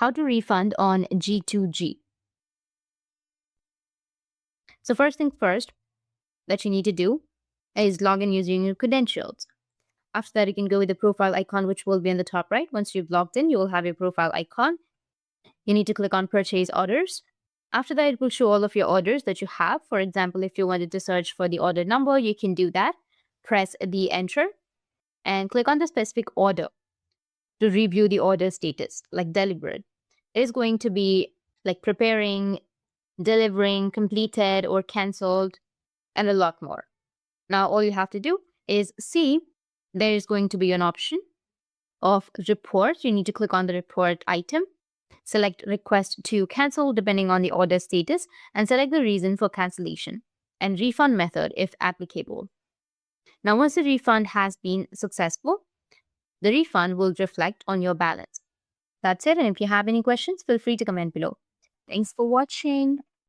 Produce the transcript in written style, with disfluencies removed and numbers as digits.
How to refund on G2G. So first thing first that you need to do is log in using your credentials. After that, you can go with the profile icon, which will be on the top right. Once you've logged in, you will have your profile icon. You need to click on purchase orders. After that, it will show all of your orders that you have. For example, if you wanted to search for the order number, you can do that. Press the enter and click on the specific order to review the order status, like delivered. It is going to be like preparing, delivering, completed, or cancelled, and a lot more. Now, all you have to do is see there is going to be an option of report. You need to click on the report item, select request to cancel depending on the order status, and select the reason for cancellation and refund method if applicable. Now, once the refund has been successful, the refund will reflect on your balance. That's it. And if you have any questions, feel free to comment below. Thanks for watching.